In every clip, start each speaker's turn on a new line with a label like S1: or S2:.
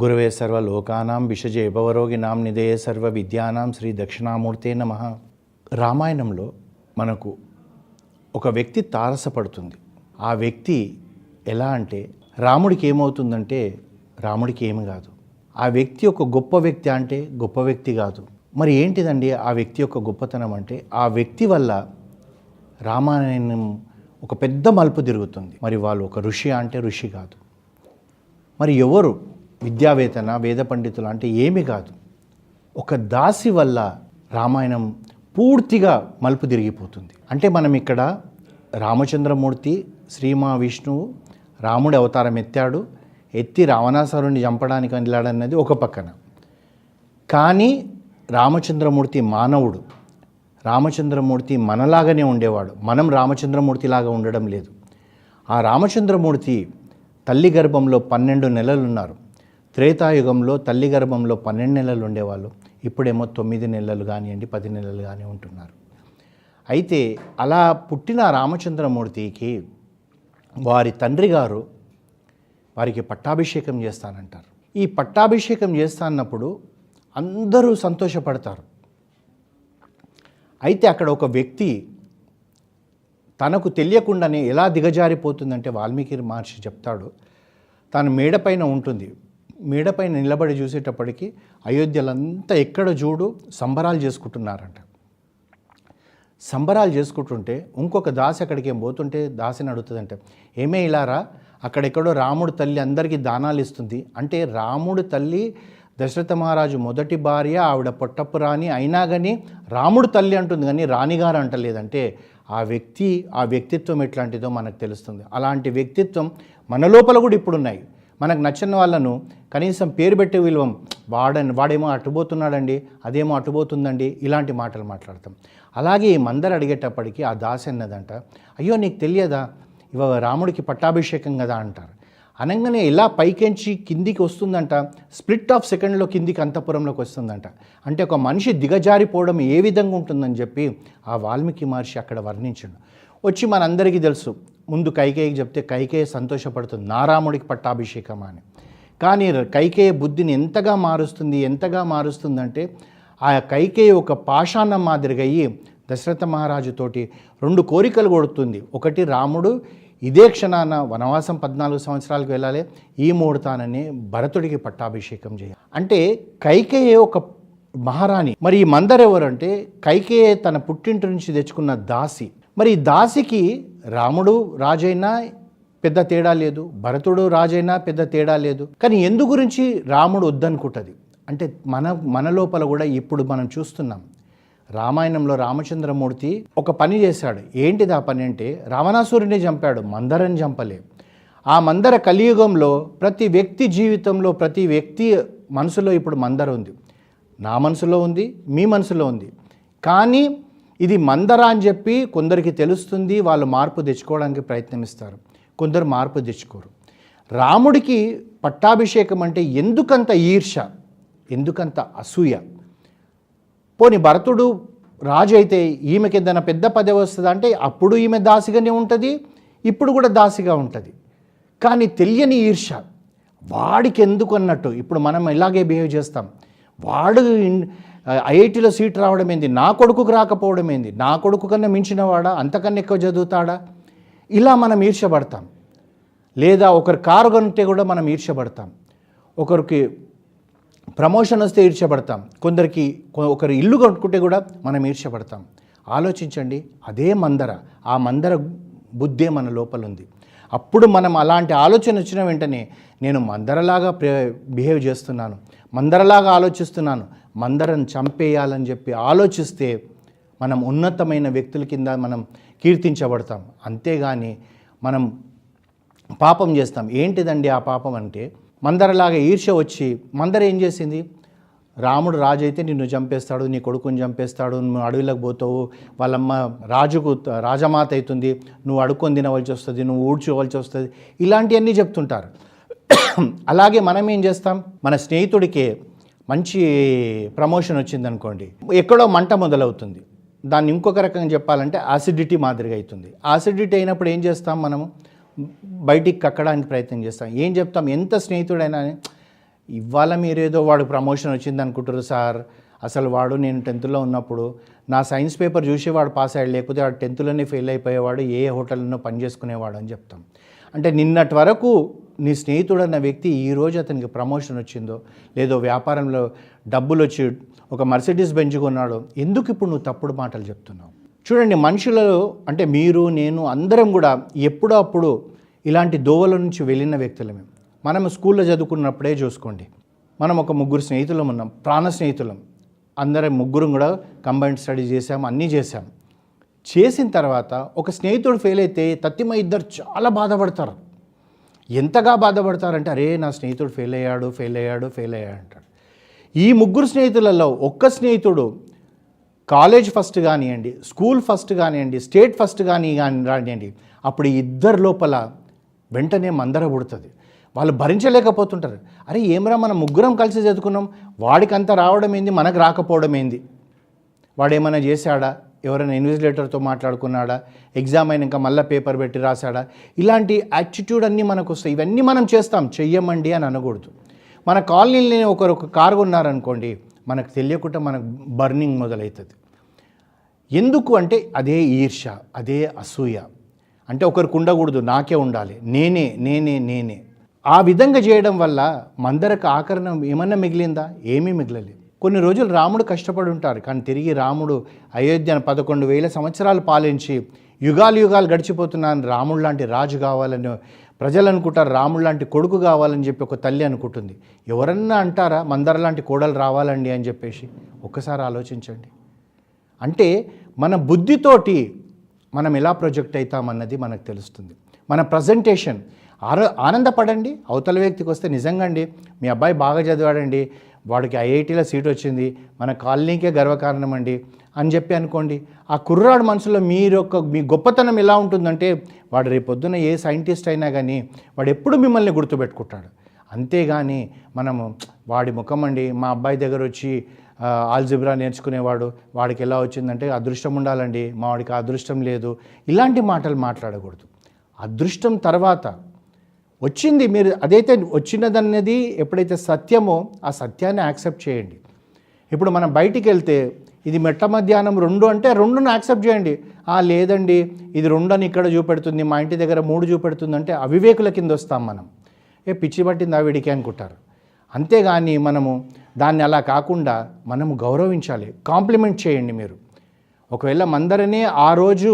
S1: గురవే సర్వలోకానాం విషజే భవరోగినాం నిధయే సర్వ విద్యానాం శ్రీ దక్షిణామూర్తే నమః. రామాయణంలో మనకు ఒక వ్యక్తి తారసపడుతుంది. ఆ వ్యక్తి ఎలా అంటే రాముడికి ఏమవుతుందంటే రాముడికి ఏమి కాదు. ఆ వ్యక్తి ఒక గొప్ప వ్యక్తి అంటే గొప్ప వ్యక్తి కాదు. మరి ఏంటిదండి ఆ వ్యక్తి యొక్క గొప్పతనం అంటే ఆ వ్యక్తి వల్ల రామాయణం ఒక పెద్ద మలుపు తిరుగుతుంది. మరి వాళ్ళు ఒక ఋషి అంటే ఋషి కాదు. మరి ఎవరు విద్యావేత్తన వేద పండితులు అంటే ఏమి కాదు. ఒక దాసి వల్ల రామాయణం పూర్తిగా మలుపు తిరిగిపోతుంది. అంటే మనం ఇక్కడ రామచంద్రమూర్తి శ్రీ మహావిష్ణువు రాముడి అవతారం ఎత్తి రావణాసురుడిని చంపడానికి వెళ్ళాడన్నది ఒక పక్కన. కానీ రామచంద్రమూర్తి మానవుడు. రామచంద్రమూర్తి మనలాగానే ఉండేవాడు. మనం రామచంద్రమూర్తిలాగా ఉండడం లేదు. ఆ రామచంద్రమూర్తి తల్లి గర్భంలో 12 నెలలు ఉన్నారు. త్రేతాయుగంలో తల్లి గర్భంలో 12 నెలలు ఉండేవాళ్ళు. ఇప్పుడేమో 9 నెలలు కానివ్వండి 10 నెలలు కానీ ఉంటున్నారు. అయితే అలా పుట్టిన రామచంద్రమూర్తికి వారి తండ్రి గారు వారికి పట్టాభిషేకం చేస్తానంటారు. ఈ పట్టాభిషేకం చేస్తాన్నప్పుడు అందరూ సంతోషపడతారు. అయితే అక్కడ ఒక వ్యక్తి తనకు తెలియకుండానే ఎలా దిగజారిపోతుందంటే వాల్మీకి మహర్షి చెప్తాడు. తను మేడపైన ఉంటుంది. మేడపైన నిలబడి చూసేటప్పటికి అయోధ్యలంతా ఎక్కడ చూడు సంబరాలు చేసుకుంటున్నారంట. సంబరాలు చేసుకుంటుంటే ఇంకొక దాసి అక్కడికి ఏం పోతుంటే దాసిని అడుగుతుందంటే ఏమే ఇలారా, అక్కడెక్కడో రాముడు తల్లి అందరికీ దానాలు ఇస్తుంది అంటే రాముడు తల్లి దశరథ మహారాజు మొదటి భార్య, ఆవిడ పొట్టప్పు రాణి అయినా కానీ రాముడు తల్లి అంటుంది కానీ రాణిగారు అంటలేదంటే ఆ వ్యక్తిత్వం ఎట్లాంటిదో మనకు తెలుస్తుంది. అలాంటి వ్యక్తిత్వం మన లోపల కూడా ఇప్పుడున్నాయి. మనకు నచ్చిన వాళ్ళను కనీసం పేరు పెట్టే విలువం వాడేమో అటుపోతున్నాడండి, అదేమో అటుపోతుందండి, ఇలాంటి మాటలు మాట్లాడతాం. అలాగే ఈ మందరు అడిగేటప్పటికీ ఆ దాసి అన్నదంట, అయ్యో నీకు తెలియదా ఇవ రాముడికి పట్టాభిషేకం కదా అంటారు. అనగానే ఇలా పైకెంచి కిందికి వస్తుందంట. స్ప్లిట్ ఆఫ్ సెకండ్లో కిందికి అంతఃపురంలోకి వస్తుందంట. అంటే ఒక మనిషి దిగజారిపోవడం ఏ విధంగా ఉంటుందని చెప్పి ఆ వాల్మీకి మహర్షి అక్కడ వర్ణించాడు. వచ్చి మనందరికీ తెలుసు, ముందు కైకేయికి చెప్తే కైకేయి సంతోషపడుతుంది నా రాముడికి పట్టాభిషేకం అని. కానీ కైకేయి బుద్ధిని ఎంతగా మారుస్తుందంటే ఆ కైకేయి ఒక పాషాణం మాదిరిగా అయ్యి దశరథ మహారాజుతోటి 2 కోరికలు కొడుతుంది. ఒకటి రాముడు ఇదే క్షణాన వనవాసం 14 సంవత్సరాలకు వెళ్ళాలి, ఈ ముహూర్తానని భరతుడికి పట్టాభిషేకం చేయాలి. అంటే కైకేయి ఒక మహారాణి. మరి ఈ మందరు ఎవరంటే కైకేయి తన పుట్టింటి నుంచి తెచ్చుకున్న దాసి. మరి ఈ దాసికి రాముడు రాజైనా పెద్ద తేడా లేదు, భరతుడు రాజైనా పెద్ద తేడా లేదు. కానీ ఎందు గురించి రాముడు వద్దనుకుంటుంది అంటే మన లోపల కూడా ఇప్పుడు మనం చూస్తున్నాం. రామాయణంలో రామచంద్రమూర్తి ఒక పని చేశాడు. ఏంటిది ఆ పని అంటే రావణాసురుడిని చంపాడు, మందరని చంపలే. ఆ మందర కలియుగంలో ప్రతి వ్యక్తి జీవితంలో ప్రతి వ్యక్తి మనసులో ఇప్పుడు మందర ఉంది. నా మనసులో ఉంది, మీ మనసులో ఉంది. కానీ ఇది మందర అని చెప్పి కొందరికి తెలుస్తుంది, వాళ్ళు మార్పు తెచ్చుకోవడానికి ప్రయత్నమిస్తారు, కొందరు మార్పు తెచ్చుకోరు. రాముడికి పట్టాభిషేకం అంటే ఎందుకంత ఈర్ష, ఎందుకంత అసూయ? పోని భరతుడు రాజు అయితే ఈమెకి ఏదైనా పెద్ద పదవి వస్తుంది అంటే అప్పుడు ఈమె దాసిగానే ఉంటుంది, ఇప్పుడు కూడా దాసిగా ఉంటుంది. కానీ తెలియని ఈర్ష వాడికి ఎందుకు అన్నట్టు ఇప్పుడు మనం ఇలాగే బిహేవ్ చేస్తాం. వాడు ఐఐటీలో సీట్ రావడం ఏంది, నా కొడుకుకు రాకపోవడం ఏంది, నా కొడుకు కన్నా మించినవాడా, అంతకన్నా ఎక్కువ చదువుతాడా, ఇలా మనం ఈర్షపడతాం. లేదా ఒకరి కారు కొంటే కూడా మనం ఈర్షపడతాం. ఒకరికి ప్రమోషన్ వస్తే ఈర్షపడతాం. కొందరికి ఒకరి ఇల్లు కొనుక్కుంటే కూడా మనం ఈర్షపడతాం. ఆలోచించండి, అదే మందర, ఆ మందర బుద్ధే మన లోపల ఉంది. అప్పుడు మనం అలాంటి ఆలోచన వచ్చిన వెంటనే నేను మందరలాగా బిహేవ్ చేస్తున్నాను, మందరలాగా ఆలోచిస్తున్నాను, మందరను చంపేయాలని చెప్పి ఆలోచిస్తే మనం ఉన్నతమైన వ్యక్తుల కింద మనం కీర్తించబడతాం. అంతేగాని మనం పాపం చేస్తాం. ఏంటిదండి ఆ పాపం అంటే మందరలాగా ఈర్ష వచ్చి మందర ఏం చేసింది, రాముడు రాజు అయితే నిన్ను చంపేస్తాడు, నీ కొడుకుని చంపేస్తాడు, నువ్వు అడవిలోకి పోతావు, వాళ్ళమ్మ రాజమాత అవుతుంది, నువ్వు అడుక్కొని తినవలసి వస్తుంది, నువ్వు ఊడ్చుకోవాల్సి వస్తుంది, ఇలాంటివన్నీ చెప్తుంటారు. అలాగే మనం ఏం చేస్తాం, మన స్నేహితుడికి మంచి ప్రమోషన్ వచ్చిందనుకోండి, ఎక్కడో మంట మొదలవుతుంది. దాన్ని ఇంకొక రకంగా చెప్పాలంటే యాసిడిటీ మాదిరిగా అవుతుంది. యాసిడిటీ అయినప్పుడు ఏం చేస్తాం, మనము బయటికి కక్కడానికి ప్రయత్నం చేస్తాం. ఏం చెప్తాం, ఎంత స్నేహితుడైనా ఇవాళ మీరేదో వాడు ప్రమోషన్ వచ్చింది అనుకుంటారు సార్. అసలు వాడు నేను 10th ఉన్నప్పుడు నా సైన్స్ పేపర్ చూసి వాడు పాస్ అయ్యాడు, లేకపోతే వాడు 10th ఫెయిల్ అయిపోయేవాడు, ఏ హోటల్లో పని చేసుకునేవాడు అని చెప్తాం. అంటే నిన్నటి వరకు నీ స్నేహితుడు అన్న వ్యక్తి ఈరోజు అతనికి ప్రమోషన్ వచ్చిందో లేదో వ్యాపారంలో డబ్బులు వచ్చి ఒక మర్సిడీస్ బెంజ్ కొన్నాడు, ఎందుకు ఇప్పుడు నువ్వు తప్పుడు మాటలు చెప్తున్నావు? చూడండి, మనుషులలో అంటే మీరు నేను అందరం కూడా ఎప్పుడో అప్పుడు ఇలాంటి దోవల నుంచి వెళ్ళిన వ్యక్తులమే. మనం స్కూల్లో చదువుకున్నప్పుడే చూసుకోండి, మనం ఒక 3 స్నేహితులం ఉన్నాం, ప్రాణ స్నేహితులం. అందరం ముగ్గురం కూడా కంబైన్డ్ స్టడీ చేసాం, అన్నీ చేసాం. చేసిన తర్వాత ఒక స్నేహితుడు ఫెయిల్ అయితే తత్తిమ ఇద్దరు చాలా బాధపడతారు. ఎంతగా బాధపడతారంటే, అరే నా స్నేహితుడు ఫెయిల్ అయ్యాడు అంటాడు. ఈ 3 స్నేహితులలో ఒక్క స్నేహితుడు కాలేజ్ ఫస్ట్ కానివ్వండి, స్కూల్ ఫస్ట్ కానివ్వండి, స్టేట్ ఫస్ట్ కానివ్వండి, అప్పుడు ఇద్దరు లోపల వెంటనే మందర పుడుతుంది. వాళ్ళు భరించలేకపోతుంటారు. అరే ఏమరా మనం ముగ్గురం కలిసి చదువుకున్నాం, వాడికి అంత రావడం ఏంది, మనకు రాకపోవడం ఏంది, వాడేమైనా చేశాడా, ఎవరైనా ఇన్విజిలేటర్తో మాట్లాడుకున్నాడా, ఎగ్జామ్ అయినాక మళ్ళీ పేపర్ పెట్టి రాశాడా, ఇలాంటి యాటిట్యూడ్ అన్నీ మనకు వస్తాయి. ఇవన్నీ మనం చేస్తాం, చెయ్యమండి అని అనకూడదు. మన కాలనీలో ఒకరు ఒక కారు కొన్నారనుకోండి, మనకు తెలియకుండా మనకు బర్నింగ్ మొదలవుతుంది. ఎందుకు అంటే అదే ఈర్ష్య, అదే అసూయ. అంటే ఒకరికి ఉండకూడదు, నాకే ఉండాలి, నేనే. ఆ విధంగా చేయడం వల్ల మందరకు ఆకరణ ఏమన్నా మిగిలిందా? ఏమీ మిగలలేదు. కొన్ని రోజులు రాముడు కష్టపడి ఉంటారు, కానీ తిరిగి రాముడు అయోధ్యను 11,000 సంవత్సరాలు పాలించి యుగాలు గడిచిపోతున్నాను, రాముడు లాంటి రాజు కావాలని ప్రజలు అనుకుంటారు, రాముడు లాంటి కొడుకు కావాలని చెప్పి ఒక తల్లి అనుకుంటుంది. ఎవరన్నా అంటారా మందర లాంటి కోడలు రావాలండి అని చెప్పేసి? ఒక్కసారి ఆలోచించండి. అంటే మన బుద్ధితోటి మనం ఎలా ప్రొజెక్ట్ అవుతామన్నది మనకు తెలుస్తుంది. మన ప్రజెంటేషన్ ఆనందపడండి. అవతల వ్యక్తికి వస్తే నిజంగా అండి మీ అబ్బాయి బాగా చదివాడండి, వాడికి ఐఐటీలో సీట్ వచ్చింది, మన కాలనీకే గర్వకారణం అండి అని చెప్పి అనుకోండి. ఆ కుర్రాడు మనసులో మీ గొప్పతనం ఎలా ఉంటుందంటే, వాడు రేపొద్దున ఏ సైంటిస్ట్ అయినా కానీ వాడు ఎప్పుడు మిమ్మల్ని గుర్తుపెట్టుకుంటాడు. అంతేగాని మనము వాడి ముఖం అండి, మా అబ్బాయి దగ్గర వచ్చి ఆల్జిబ్రా నేర్చుకునేవాడు, వాడికి ఎలా వచ్చిందంటే అదృష్టం ఉండాలండి, మా వాడికి అదృష్టం లేదు, ఇలాంటి మాటలు మాట్లాడకూడదు. అదృష్టం తర్వాత వచ్చింది, మీరు అదైతే వచ్చినదన్నది ఎప్పుడైతే సత్యమో ఆ సత్యాన్ని యాక్సెప్ట్ చేయండి. ఇప్పుడు మనం బయటికి వెళ్తే ఇది మెట్ట మధ్యాహ్నం 2 అంటే 2ను యాక్సెప్ట్ చేయండి. లేదండి ఇది 2 అని ఇక్కడ చూపెడుతుంది, మా ఇంటి దగ్గర 3 చూపెడుతుంది అంటే అవివేకుల కింద వస్తాం మనం. పిచ్చి పట్టింది ఆ వీడికి అనుకుంటారు. అంతేగాని మనము దాన్ని అలా కాకుండా మనము గౌరవించాలి, కాంప్లిమెంట్ చేయండి. మీరు ఒకవేళ మందరనే ఆ రోజు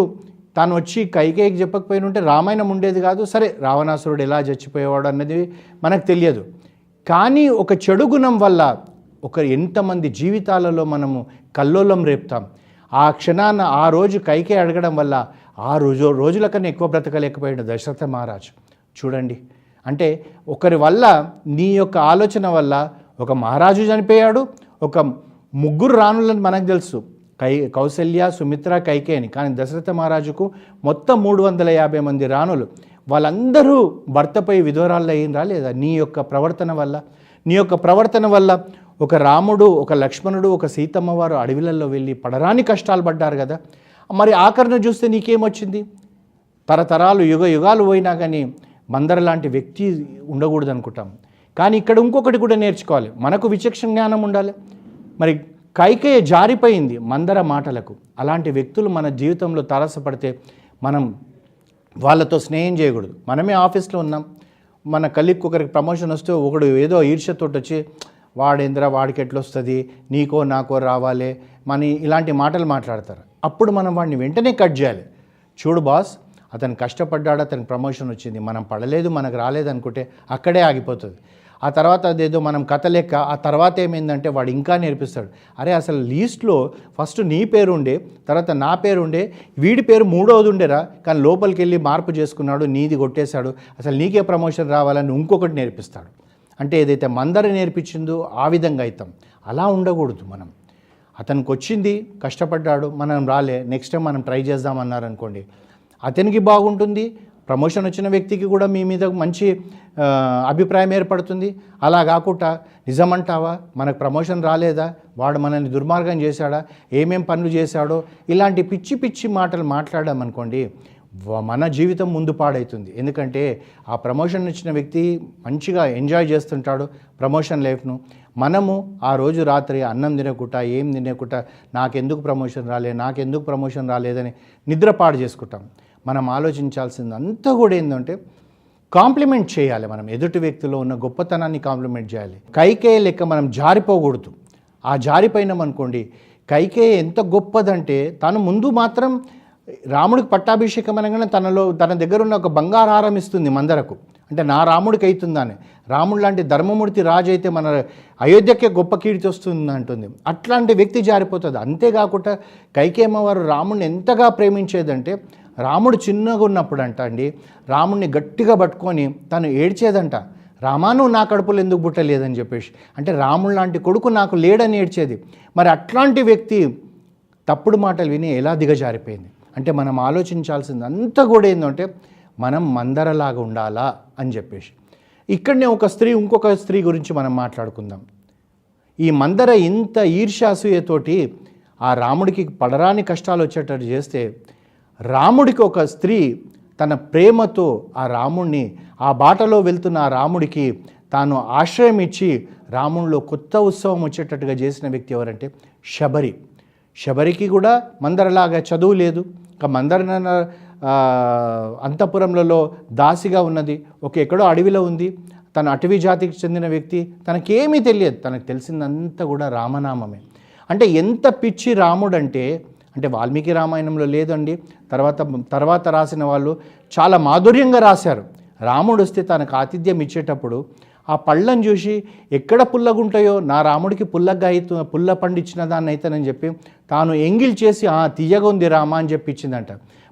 S1: తాను వచ్చి కైకేయికి చెప్పకపోయిన ఉంటే రామాయణం ఉండేది కాదు. సరే రావణాసురుడు ఎలా చచ్చిపోయేవాడు అన్నది మనకు తెలియదు, కానీ ఒక చెడు గుణం వల్ల ఎంతమంది జీవితాలలో మనము కల్లోలం రేపుతాం. ఆ క్షణాన ఆ రోజు కైకేయి అడగడం వల్ల ఆ రోజుల కన్నా ఎక్కువ బ్రతకలేకపోయాడు దశరథ మహారాజు. చూడండి, అంటే ఒకరి వల్ల నీ యొక్క ఆలోచన వల్ల ఒక మహారాజు చనిపోయాడు, ఒక 3 రాణులను మనకు తెలుసు, కౌసల్య, సుమిత్ర, కైకేయిని. కానీ దశరథ మహారాజుకు మొత్తం 350 మంది రాణులు. వాళ్ళందరూ భర్తపై విధవరాళ్ళు అయినరా లేదా? నీ యొక్క ప్రవర్తన వల్ల ఒక రాముడు, ఒక లక్ష్మణుడు, ఒక సీతమ్మ వారు అడవిలలో వెళ్ళి పడరాని కష్టాలు పడ్డారు కదా. మరి ఆఖరణ చూస్తే నీకేమొచ్చింది? తరతరాలు యుగాలు పోయినా కానీ మందర లాంటి వ్యక్తి ఉండకూడదు అనుకుంటాం. కానీ ఇక్కడ ఇంకొకటి కూడా నేర్చుకోవాలి, మనకు విచక్షణ జ్ఞానం ఉండాలి. మరి కైకేయి జారిపోయింది మందర మాటలకు. అలాంటి వ్యక్తులు మన జీవితంలో తారసపడితే మనం వాళ్ళతో స్నేహం చేయకూడదు. మనమే ఆఫీస్లో ఉన్నాం, మన కలీగ్కి ఒకరికి ప్రమోషన్ వస్తే ఒకడు ఏదో ఈర్ష్యతోటి వచ్చి వాడేంద్రా వాడికి ఎట్లొస్తుంది, నీకో నాకో రావాలి ఇలాంటి మాటలు మాట్లాడతారు. అప్పుడు మనం వాడిని వెంటనే కట్ చేయాలి. చూడు బాస్, అతను కష్టపడ్డాడు, అతనికి ప్రమోషన్ వచ్చింది, మనం పడలేదు, మనకు రాలేదు అనుకుంటే అక్కడే ఆగిపోతుంది. ఆ తర్వాత అదేదో మనం కథ లెక్క ఆ తర్వాత ఏమైందంటే వాడు ఇంకా నేర్పిస్తాడు. అరే అసలు లీస్ట్లో ఫస్ట్ నీ పేరు ఉండే, తర్వాత నా పేరు ఉండే, వీడి పేరు 3వది ఉండేరా, కానీ లోపలికి వెళ్ళి మార్పు చేసుకున్నాడు, నీది కొట్టేశాడు, అసలు నీకే ప్రమోషన్ రావాలని ఇంకొకటి నేర్పిస్తాడు. అంటే ఏదైతే మందర నేర్పించిందో ఆ విధంగా అవుతాం. అలా ఉండకూడదు. మనం అతనికి వచ్చింది, కష్టపడ్డాడు, మనం రాలే, నెక్స్ట్ టైం మనం ట్రై చేద్దామన్నారనుకోండి, అతనికి బాగుంటుంది, ప్రమోషన్ వచ్చిన వ్యక్తికి కూడా మీ మీద మంచి అభిప్రాయం ఏర్పడుతుంది. అలా కాకుండా నిజమంటావా, మనకు ప్రమోషన్ రాలేదా, వాడు మనల్ని దుర్మార్గం చేశాడా, ఏమేం పనులు చేశాడో, ఇలాంటి పిచ్చి మాటలు మాట్లాడామనుకోండి, మన జీవితం ముందు పాడవుతుంది. ఎందుకంటే ఆ ప్రమోషన్ ఇచ్చిన వ్యక్తి మంచిగా ఎంజాయ్ చేస్తుంటాడు ప్రమోషన్ లైఫ్ను. మనము ఆ రోజు రాత్రి అన్నం తినకుండా ఏం తినకుండా నాకెందుకు ప్రమోషన్ రాలేదని నిద్రపాడు చేసుకుంటాం. మనం ఆలోచించాల్సింది అంతా కూడా ఏంటంటే కాంప్లిమెంట్ చేయాలి. మనం ఎదుటి వ్యక్తిలో ఉన్న గొప్పతనాన్ని కాంప్లిమెంట్ చేయాలి. కైకేయి లెక్క మనం జారిపోకూడదు. ఆ జారిపోయినాం అనుకోండి, కైకేయి ఎంత గొప్పదంటే తను ముందు మాత్రం రాముడికి పట్టాభిషేకం అనగానే తన దగ్గర ఉన్న ఒక బంగారారం ఇస్తుంది మందరకు. అంటే నా రాముడికి అవుతుందని. రాముడు లాంటి ధర్మమూర్తి రాజు అయితే మన అయోధ్యకే గొప్ప కీర్తి వస్తుంది అంటుంది. అట్లాంటి వ్యక్తి జారిపోతుంది. అంతేకాకుండా కైకేయమ్మ వారు రాముడిని ఎంతగా ప్రేమించేదంటే రాముడు చిన్నగా ఉన్నప్పుడు అండి రాముడిని గట్టిగా పట్టుకొని తను ఏడ్చేదంట. రామా నువ్వు నా కడుపులో ఎందుకు పుట్టలేదని చెప్పేసి. అంటే రాముడు లాంటి కొడుకు నాకు లేడని ఏడ్చేది. మరి అట్లాంటి వ్యక్తి తప్పుడు మాటలు విని ఎలా దిగజారిపోయింది. అంటే మనం ఆలోచించాల్సింది అంతా కూడా ఏంటంటే మనం మందరలాగా ఉండాలా అని చెప్పేసి. ఇక్కడనే ఇంకొక స్త్రీ గురించి మనం మాట్లాడుకుందాం. ఈ మందర ఇంత ఈర్ష్యాసూయతోటి ఆ రాముడికి పడరాని కష్టాలు వచ్చేటట్టు చేస్తే రాముడికి ఒక స్త్రీ తన ప్రేమతో ఆ రాముడిని ఆ బాటలో వెళ్తున్న ఆ రాముడికి తాను ఆశ్రయం ఇచ్చి రాముడిలో కొత్త ఉత్సవం వచ్చేటట్టుగా చేసిన వ్యక్తి ఎవరంటే శబరి. శబరికి కూడా మందరలాగా చదువు లేదు. ఒక మందర అంతఃపురంలో దాసిగా ఉన్నది. ఎక్కడో అడవిలో ఉంది. తను అటవీ జాతికి చెందిన వ్యక్తి. తనకేమీ తెలియదు. తనకు తెలిసిందంతా కూడా రామనామమే. అంటే ఎంత పిచ్చి రాముడు అంటే వాల్మీకి రామాయణంలో లేదండి. తర్వాత రాసిన వాళ్ళు చాలా మాధుర్యంగా రాశారు. రాముడు వస్తే తనకు ఆతిథ్యం ఇచ్చేటప్పుడు ఆ పళ్ళను చూసి ఎక్కడ పుల్లగుంటాయో నా రాముడికి పుల్ల పండించిన దాన్ని అయితేనని చెప్పి తాను ఎంగిల్ చేసి తీయగా ఉంది రామ అని చెప్పి ఇచ్చిందంట.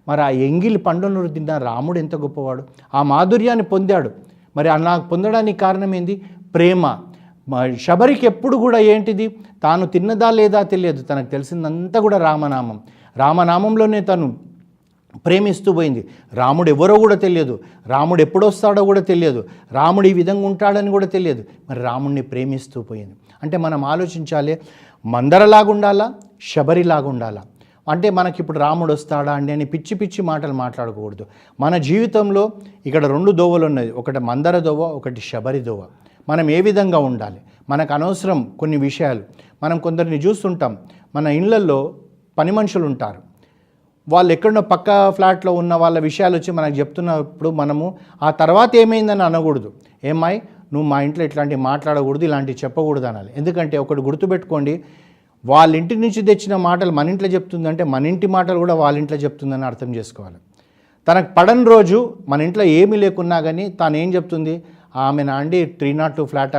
S1: మరి ఆ ఎంగిల్ పండును తిన్న రాముడు ఎంత గొప్పవాడు. ఆ మాధుర్యాన్ని పొందాడు. మరి నాకు పొందడానికి కారణం ఏంది? ప్రేమ. శబరికి ఎప్పుడు కూడా ఏంటిది? తాను తిన్నదా లేదా తెలియదు. తనకు తెలిసిందంతా కూడా రామనామంలోనే తను ప్రేమిస్తూ పోయింది. రాముడు ఎవరో కూడా తెలియదు. రాముడు ఎప్పుడు వస్తాడో కూడా తెలియదు. రాముడు ఈ విధంగా ఉంటాడని కూడా తెలియదు. మరి రాముడిని ప్రేమిస్తూ పోయింది. అంటే మనం ఆలోచించాలి, మందరలాగా ఉండాలా, శబరిలాగా ఉండాలా. అంటే మనకి ఇప్పుడు రాముడు వస్తాడా అని పిచ్చి మాటలు మాట్లాడకూడదు. మన జీవితంలో ఇక్కడ 2 దోవలు ఉన్నాయి. ఒకటి మందర దోవ, ఒకటి శబరి దోవ. మనం ఏ విధంగా ఉండాలి? మనకు అనవసరం కొన్ని విషయాలు. మనం కొందరిని చూస్తుంటాం. మన ఇళ్లల్లో పని మనుషులు ఉంటారు. వాళ్ళు ఎక్కడో పక్క ఫ్లాట్లో ఉన్న వాళ్ళ విషయాలు వచ్చి మనకు చెప్తున్నప్పుడు మనము ఆ తర్వాత ఏమైందని అనకూడదు. ఏమాయి నువ్వు మా ఇంట్లో ఇట్లాంటివి మాట్లాడకూడదు, ఇలాంటివి చెప్పకూడదు అనాలి. ఎందుకంటే ఒకటి గుర్తుపెట్టుకోండి, వాళ్ళ ఇంటి నుంచి తెచ్చిన మాటలు మన ఇంట్లో చెప్తుందంటే మన ఇంటి మాటలు కూడా వాళ్ళ ఇంట్లో చెప్తుందని అర్థం చేసుకోవాలి. తనకు పడని రోజు మన ఇంట్లో ఏమీ లేకున్నా కానీ తాను ఏం చెప్తుంది? ఆమె నా అండి 302 ఫ్లాట్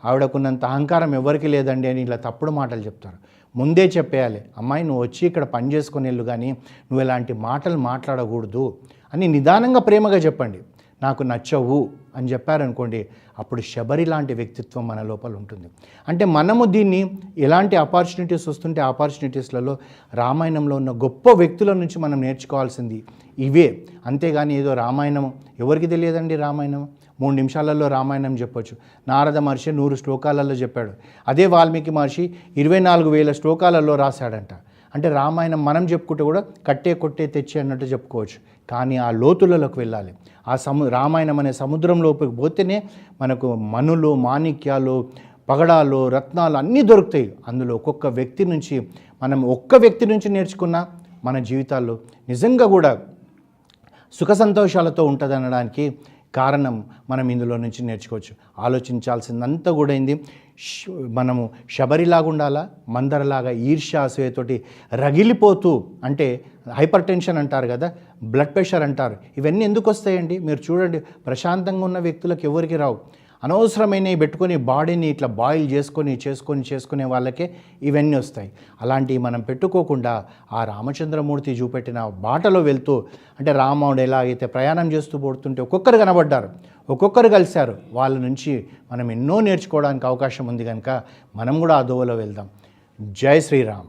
S1: ఆవిడకున్నంత అహంకారం ఎవరికి లేదండి అని ఇలా తప్పుడు మాటలు చెప్తారు. ముందే చెప్పేయాలి, అమ్మాయి నువ్వు వచ్చి ఇక్కడ పని చేసుకొని వెళ్ళు, కానీ నువ్వు ఇలాంటి మాటలు మాట్లాడకూడదు అని నిదానంగా ప్రేమగా చెప్పండి. నాకు నచ్చవు అని చెప్పారనుకోండి, అప్పుడు శబరి లాంటి వ్యక్తిత్వం మన లోపల ఉంటుంది. అంటే మనము దీన్ని ఎలాంటి ఆపర్చునిటీస్ వస్తుంటే ఆపర్చునిటీస్లలో రామాయణంలో ఉన్న గొప్ప వ్యక్తుల నుంచి మనం నేర్చుకోవాల్సింది ఇవే. అంతేగాని ఏదో రామాయణం ఎవరికి తెలియదండి. రామాయణం 3 నిమిషాలలో రామాయణం చెప్పొచ్చు. నారద మహర్షి 100 శ్లోకాలలో చెప్పాడు. అదే వాల్మీకి మహర్షి 24,000 శ్లోకాలలో రాశాడంట. అంటే రామాయణం మనం చెప్పుకుంటే కూడా కొట్టే తెచ్చి అన్నట్టు చెప్పుకోవచ్చు. కానీ ఆ లోతులలోకి వెళ్ళాలి. ఆ రామాయణం అనే సముద్రంలోకి పోతేనే మనకు మనులు, మాణిక్యాలు, పగడాలు, రత్నాలు అన్నీ దొరుకుతాయి. అందులో ఒక్క వ్యక్తి నుంచి నేర్చుకున్న మన జీవితాల్లో నిజంగా కూడా సుఖ సంతోషాలతో ఉంటుంది అనడానికి కారణం మనం ఇందులో నుంచి నేర్చుకోవచ్చు. ఆలోచించాల్సిందంతా కూడా అయింది. మనము శబరిలాగా ఉండాలా, మందరలాగా ఈర్ష్య అసూయతోటి రగిలిపోతూ, అంటే హైపర్ టెన్షన్ అంటారు కదా, బ్లడ్ ప్రెషర్ అంటారు. ఇవన్నీ ఎందుకు వస్తాయండి? మీరు చూడండి, ప్రశాంతంగా ఉన్న వ్యక్తులకు ఎవరికి రావు. అనవసరమైనవి పెట్టుకొని బాడీని ఇట్లా బాయిల్ చేసుకునే వాళ్ళకే ఇవన్నీ వస్తాయి. అలాంటివి మనం పెట్టుకోకుండా ఆ రామచంద్రమూర్తి చూపెట్టిన బాటలో వెళ్తూ, అంటే రాముడు ఎలా అయితే ప్రయాణం చేస్తూ పోతుంటే ఒక్కొక్కరు కనబడ్డారు, ఒక్కొక్కరు కలిశారు. వాళ్ళ నుంచి మనం ఎన్నో నేర్చుకోవడానికి అవకాశం ఉంది కనుక మనం కూడా ఆ దోవలో వెళ్దాం. జై శ్రీరామ్.